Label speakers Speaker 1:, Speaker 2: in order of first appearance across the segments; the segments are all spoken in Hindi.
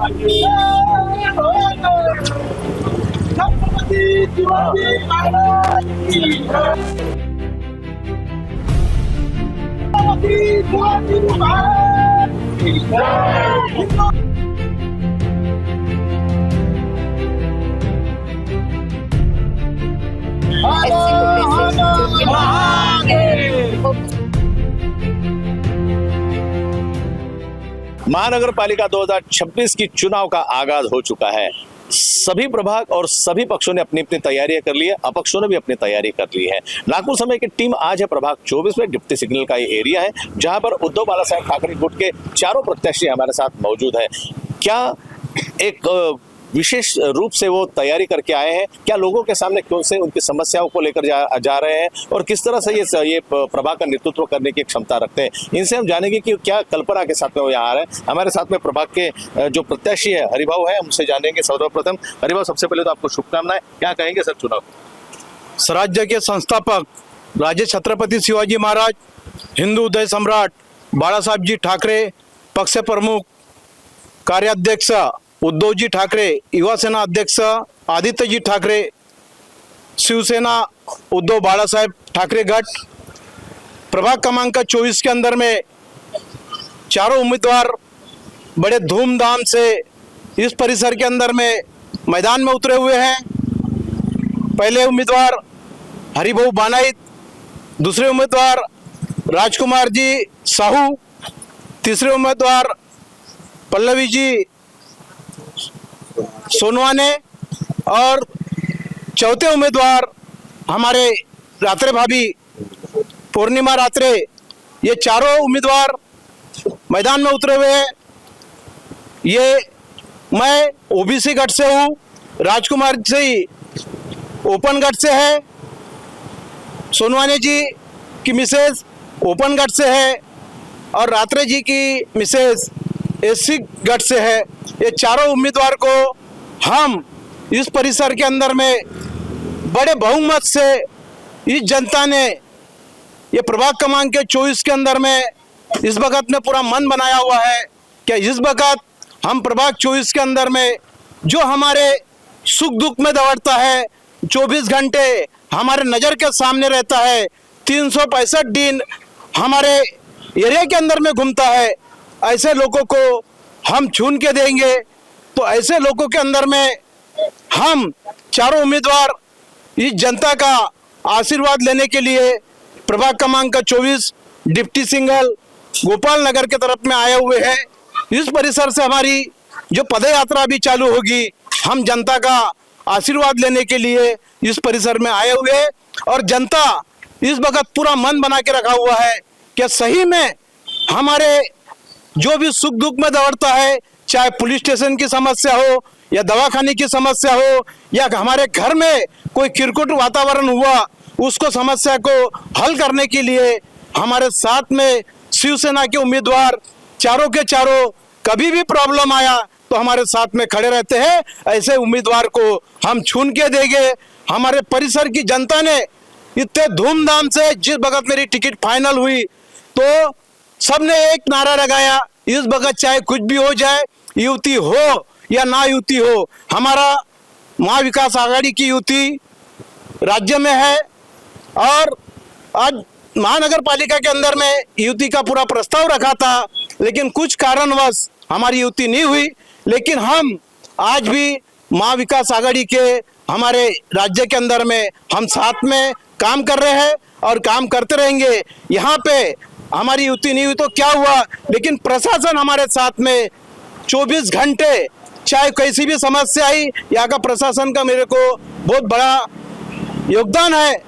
Speaker 1: छत्रपती शिवाजी महाराज की जय. छत्रपती शिवाजी महाराज की जय.
Speaker 2: महानगर पालिका 2026 की चुनाव का आगाज हो चुका है। सभी प्रभाग और सभी पक्षों ने अपनी अपनी तैयारियां कर ली है, अपक्षों ने भी अपनी तैयारी कर ली है। नागपुर समय की टीम आज है प्रभाग 24 में। डिप्टी सिग्नल का ये एरिया है जहां पर उद्धव बालासाहेब ठाकरे गुट के चारों प्रत्याशी हमारे साथ मौजूद है। क्या एक विशेष रूप से वो तैयारी करके आए हैं, क्या लोगों के सामने कौन से उनकी समस्याओं को लेकर जा रहे हैं और किस तरह से ये प्रभाग का नेतृत्व करने की क्षमता रखते हैं, इनसे हम जानेंगे कि क्या कल्पना के साथ में वो यहाँ आ रहे हैं। हमारे साथ में प्रभाग के जो प्रत्याशी है हरिभाव है, हमसे जानेंगे। सर्वप्रथम हरिभाव, सबसे पहले तो आपको शुभकामनाएं। क्या कहेंगे सर चुनाव?
Speaker 3: स्वराज्य के संस्थापक राजे छत्रपति शिवाजी महाराज, हिंदू हृदय सम्राट बाला साहेब जी ठाकरे, पक्ष प्रमुख कार्याध्यक्ष उद्धव जी ठाकरे, युवा सेना अध्यक्ष आदित्य जी ठाकरे, शिवसेना उद्धव बाला साहेब ठाकरे गट, प्रभाग क्रमांक 24 के अंदर में चारों उम्मीदवार बड़े धूमधाम से इस परिसर के अंदर में मैदान में उतरे हुए हैं। पहले उम्मीदवार हरिभाऊ बानाइत, दूसरे उम्मीदवार राजकुमार जी साहू, तीसरे उम्मीदवार पल्लवी जी सोनवाने और चौथे उम्मीदवार हमारे रात्रे भाभी पूर्णिमा रात्रे। ये चारों उम्मीदवार मैदान में उतरे हुए हैं। ये मैं ओबीसी गट से हूँ, राजकुमार जी ओपन गट से है, सोनवाने जी की मिसेज ओपन गट से है और रात्रे जी की मिसेज एससी गट से है। ये चारों उम्मीदवार को हम इस परिसर के अंदर में बड़े बहुमत से इस जनता ने ये प्रभाग क्रमांक के 24 के अंदर में इस वक्त में पूरा मन बनाया हुआ है कि इस वक्त हम प्रभाग 24 के अंदर में जो हमारे सुख दुख में दौड़ता है, 24 घंटे हमारे नज़र के सामने रहता है, 365 दिन हमारे एरिया के अंदर में घूमता है, ऐसे लोगों को हम चुन के देंगे। तो ऐसे लोगों के अंदर में हम चारों उम्मीदवार इस जनता का आशीर्वाद लेने के लिए प्रभाग क्रमांक 24 डिप्टी सिंगल गोपाल नगर के तरफ में आए हुए हैं। इस परिसर से हमारी जो पदयात्रा भी चालू होगी, हम जनता का आशीर्वाद लेने के लिए इस परिसर में आए हुए हैं और जनता इस वक्त पूरा मन बना के रखा हुआ है कि सही में हमारे जो भी सुख दुख में दौड़ता है, चाहे पुलिस स्टेशन की समस्या हो या दवाखाने की समस्या हो या हमारे घर में कोई किरकुट वातावरण हुआ, उसको समस्या को हल करने के लिए हमारे साथ में शिवसेना के उम्मीदवार चारों के चारों कभी भी प्रॉब्लम आया तो हमारे साथ में खड़े रहते हैं। ऐसे उम्मीदवार को हम चुन के देंगे। हमारे परिसर की जनता ने इतने धूमधाम से जिस वक्त मेरी टिकट फाइनल हुई तो सबने एक नारा लगाया, इस वक्त चाहे कुछ भी हो जाए, युति हो या ना युति हो, हमारा महाविकास आघाड़ी की युति राज्य में है। और आज महानगर पालिका के अंदर में युति का पूरा प्रस्ताव रखा था, लेकिन कुछ कारणवश हमारी युति नहीं हुई। लेकिन हम आज भी महाविकास आघाड़ी के हमारे राज्य के अंदर में हम साथ में काम कर रहे हैं और काम करते रहेंगे। यहाँ पे हमारी युति नहीं हुई तो क्या हुआ, लेकिन प्रशासन हमारे साथ में 24 घंटे, चाहे कैसी भी समस्या आई, यहाँ का प्रशासन का मेरे को बहुत बड़ा योगदान है।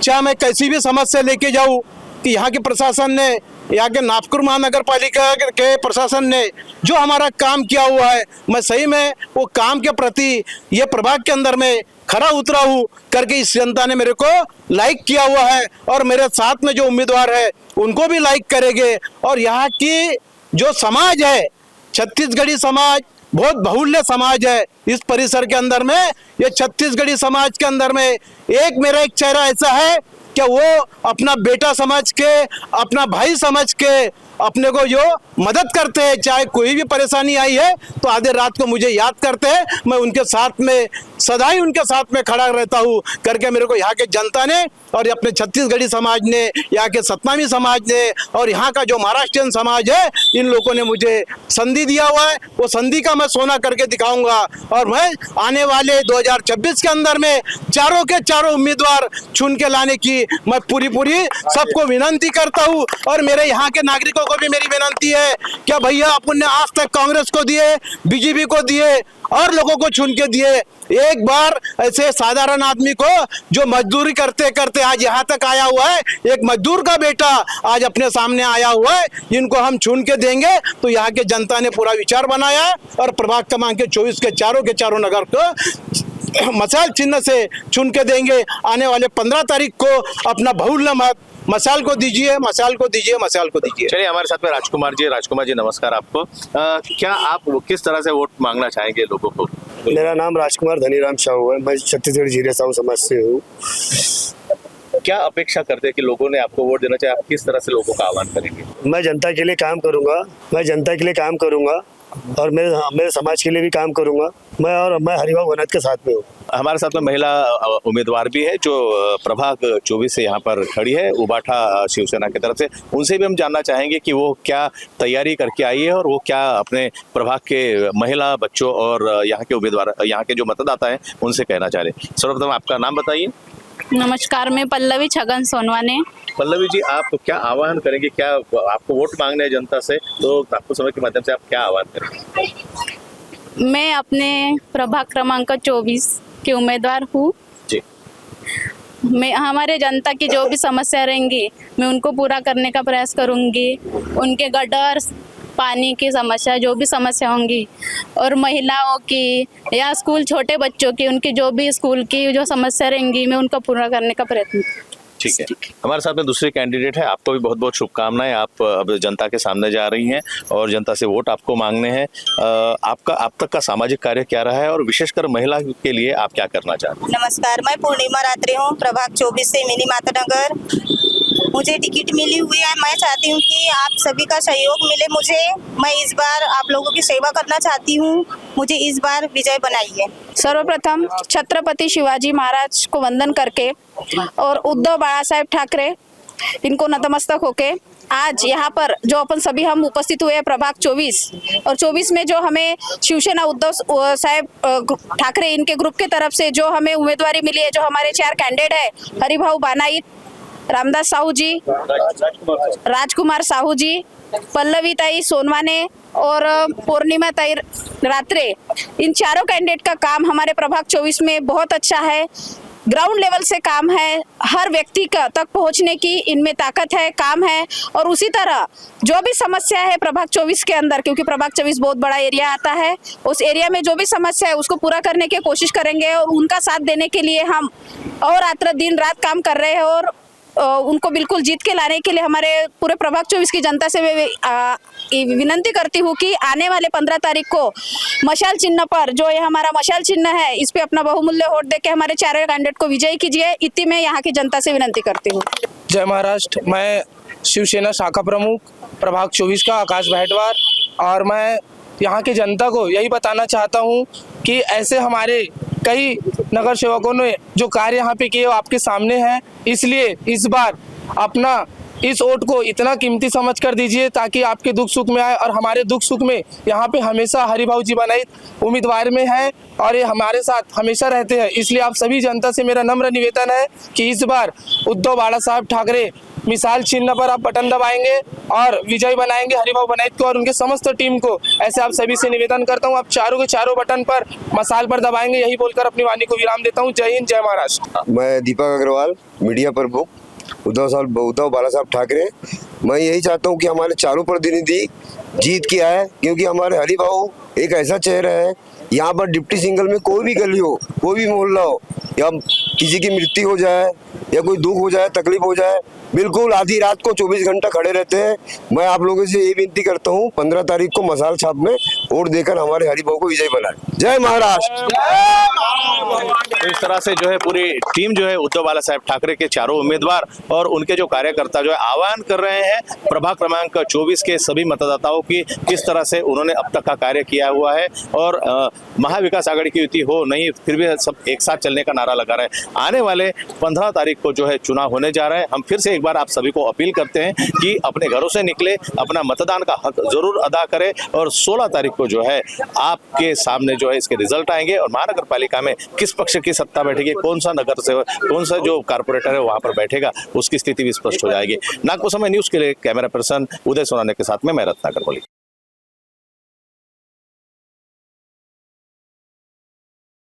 Speaker 3: चाहे मैं कैसी भी समस्या लेके जाऊँ कि यहाँ के प्रशासन ने, यहाँ के नागपुर महानगर पालिका के प्रशासन ने जो हमारा काम किया हुआ है, मैं सही में वो काम के प्रति ये प्रभाग के अंदर में खरा उतरा हूँ करके इस जनता ने मेरे को लाइक किया हुआ है और मेरे साथ में जो उम्मीदवार है उनको भी लाइक करेंगे। और यहाँ की जो समाज है, छत्तीसगढ़ी समाज बहुत बहुल्य समाज है। इस परिसर के अंदर में ये छत्तीसगढ़ी समाज के अंदर में मेरा एक चेहरा ऐसा है कि वो अपना बेटा समझ के, अपना भाई समझ के अपने को जो मदद करते हैं, चाहे कोई भी परेशानी आई है तो आधे रात को मुझे याद करते हैं, मैं उनके साथ में सदा ही उनके साथ में खड़ा रहता हूँ करके मेरे को यहाँ के जनता ने और अपने छत्तीसगढ़ी समाज ने, यहाँ के सतनामी समाज ने और यहाँ का जो महाराष्ट्रियन समाज है, इन लोगों ने मुझे संधि दिया हुआ है। वो संधि का मैं सोना करके दिखाऊंगा और मैं आने वाले 2026 के अंदर में चारों के चारों उम्मीदवार चुन के लाने की मैं पूरी सबको विनती करता हूँ। और मेरे यहाँ के नागरिकों को भी मेरी विनती है क्या भैया, अपन ने आज तक कांग्रेस को दिए, बीजेपी को दिए और लोगों को चुन के दिए, एक बार ऐसे साधारण आदमी को जो मजदूरी करते करते आज यहाँ तक आया हुआ है, एक मजदूर का बेटा आज अपने सामने आया हुआ है, इनको हम चुन के देंगे। तो यहाँ के जनता ने पूरा विचार बनाया है और प्रभाग क्रमांक के 24 के चारों नगर को मशाल चिन्ह से चुन के देंगे। आने वाले 15 तारीख को अपना बहुल्य मत मशाल को दीजिए, मशाल को दीजिए, मशाल को दीजिए।
Speaker 2: चलिए हमारे साथ में राजकुमार जी नमस्कार आपको। क्या आप किस तरह से वोट मांगना चाहेंगे लोगों को?
Speaker 4: मेरा नाम राजकुमार धनीराम साहू है, मैं छत्तीसगढ़ जीरे साहू समाज से हूँ।
Speaker 2: क्या अपेक्षा करते हैं कि लोगों ने आपको वोट देना चाहिए? आप किस तरह से लोगों का आह्वान करेंगे?
Speaker 4: मैं जनता के लिए काम करूँगा, मैं जनता के लिए काम करूँगा और मेरे समाज के लिए भी काम करूँगा। मैं हरिभाऊ वनत के साथ में हूँ।
Speaker 2: हमारे साथ में महिला उम्मीदवार भी है जो प्रभाग 24 से यहाँ पर खड़ी है, उबाठा शिवसेना की तरफ से। उनसे भी हम जानना चाहेंगे कि वो क्या तैयारी करके आई है और वो क्या अपने प्रभाग के महिला बच्चों और यहाँ के उम्मीदवार, यहाँ के जो मतदाता हैं, उनसे कहना चाह रहे हैं। सर्वप्रथम आपका नाम बताइए।
Speaker 5: नमस्कार, मैं पल्लवी छगन सोनवाने।
Speaker 2: पल्लवी जी, आप क्या आह्वान करेंगे? क्या आपको वोट मांगने हैं जनता से, तो आपको समय के माध्यम से आप क्या आह्वान करेंगे?
Speaker 5: मैं अपने प्रभाग क्रमांक 24 की उम्मीदवार हूँ
Speaker 2: जी।
Speaker 5: मैं हमारे जनता की जो भी समस्या रहेंगी मैं उनको पूरा करने का प्रयास करूँगी। उनके गटर, पानी की समस्या, जो भी समस्या होंगी, और महिलाओं की या स्कूल छोटे बच्चों की, उनकी जो भी स्कूल की जो समस्या रहेंगी मैं उनको पूरा करने का प्रयत्न।
Speaker 2: ठीक है। हमारे साथ में दूसरे कैंडिडेट है, आपको भी बहुत बहुत शुभकामनाएं। आप अब जनता के सामने जा रही हैं और जनता से वोट आपको मांगने हैं। आपका अब तक का सामाजिक कार्य क्या रहा है और विशेषकर महिला के लिए आप क्या करना चाहते हैं?
Speaker 6: नमस्कार, मैं पूर्णिमा रात्रि हूँ, प्रभाग 24 से मिनी माता नगर। मुझे टिकट मिली हुई है। मैं चाहती हूँ कि आप सभी का सहयोग मिले मुझे। मैं इस बार आप लोगों की सेवा करना चाहती हूँ। मुझे इस बार विजय बनाइए।
Speaker 5: सर्वप्रथम छत्रपति शिवाजी महाराज को वंदन करके और उद्धव बाला साहेब ठाकरे, इनको नतमस्तक होके आज यहाँ पर जो अपन सभी हम उपस्थित हुए हैं प्रभाग 24 और 24 में जो हमें शिवसेना उद्धव साहेब ठाकरे इनके ग्रुप के तरफ से जो हमें उम्मीदवारी मिली है, जो हमारे 4 कैंडिडेट है, हरिभाऊ बानाइत, रामदास साहू जी, राजकुमार साहू जी, पल्लवी ताई सोनवाने और पूर्णिमा ताई रात्रे, इन चारों कैंडिडेट का काम हमारे प्रभाग 24 में बहुत अच्छा है। ग्राउंड लेवल से काम है, हर व्यक्ति का तक पहुंचने की इनमें ताकत है, काम है। और उसी तरह जो भी समस्या है प्रभाग 24 के अंदर, क्योंकि प्रभाग 24 बहुत बड़ा एरिया आता है, उस एरिया में जो भी समस्या है उसको पूरा करने की कोशिश करेंगे और उनका साथ देने के लिए हम और रात्र दिन रात काम कर रहे हैं और उनको बिल्कुल जीत के लाने के लिए हमारे पूरे प्रभाग 24 की जनता से मैं विनती करती हूँ कि आने वाले 15 तारीख को मशाल चिन्ह पर, जो ये हमारा मशाल चिन्ह है, इस पे अपना बहुमूल्य वोट देके हमारे चारों कैंडिडेट को विजयी कीजिए। इतनी मैं यहाँ की जनता से विनती करती हूँ।
Speaker 7: जय महाराष्ट्र। मैं शिवसेना शाखा प्रमुख प्रभाग 24 का आकाश भाटवार, और मैं यहाँ की जनता को यही बताना चाहता हूँ कि ऐसे हमारे कई नगर सेवकों ने जो कार्य यहाँ पे किए वो आपके सामने हैं। इसलिए इस बार अपना इस वोट को इतना कीमती समझ कर दीजिए ताकि आपके दुख सुख में आए, और हमारे दुख सुख में यहाँ पे हमेशा हरिभाऊ जी बानाइत उम्मीदवार में हैं और ये हमारे साथ हमेशा रहते हैं। इसलिए आप सभी जनता से मेरा नम्र निवेदन है कि इस बार उद्धव बाला साहब ठाकरे मिसाल चिन्ह पर आप बटन दबाएंगे और विजय बनाएंगे हरिभाऊ बानाइत को और उनके समस्त टीम को। ऐसे आप सभी से निवेदन करता हूँ, आप चारों के चारों बटन पर मसाल पर दबाएंगे। यही बोलकर अपनी वाणी को विराम देता हूँ। जय हिंद, जय महाराष्ट्र।
Speaker 4: मैं दीपक अग्रवाल, मीडिया प्रमुख, उद्धव बाला साहब ठाकरे। मैं यही चाहता हूँ कि हमारे चारों प्रतिनिधि जीत के आए, क्योंकि हमारे हरिभाऊ
Speaker 8: एक ऐसा चेहरा है, यहाँ पर डिप्टी सिंगल में कोई भी गली हो, कोई भी मोहल्ला हो, या किसी की मृत्यु हो जाए या कोई दुख हो जाए, तकलीफ हो जाए, बिल्कुल आधी रात को 24 घंटा खड़े रहते हैं। मैं आप लोगों से ये विनती करता हूँ 15 तारीख को मसाल छाप में वोट देकर हमारे हरिभाऊ को विजय बनाए। जय महाराष्ट्र।
Speaker 2: तो इस तरह से जो है पूरी टीम जो है उद्धव बाला साहेब ठाकरे के चारों उम्मीदवार और उनके जो कार्यकर्ता जो है आह्वान कर रहे हैं प्रभाग क्रमांक 24 के सभी मतदाताओं की किस तरह से उन्होंने अब तक का कार्य किया हुआ है और महाविकास आघाड़ी की युति हो नहीं फिर भी सब एक साथ चलने का नारा लगा रहे हैं। आने वाले 15 तारीख को जो है चुनाव होने जा रहे हैं। हम फिर से एक बार आप सभी को अपील करते हैं कि अपने घरों से निकले, अपना मतदान का हक जरूर अदा करें और 16 तारीख को जो है आपके सामने जो है इसके रिजल्ट आएंगे और महानगर पालिका में किस पक्ष की सत्ता बैठेगी, कौन सा नगर सेवक, कौन सा जो कारपोरेटर है वहां पर बैठेगा, उसकी स्थिति भी स्पष्ट हो जाएगी। नागपुर समय न्यूज के लिए कैमरा पर्सन उदय सोनाने के साथ में मैं रत्नाकर बोली।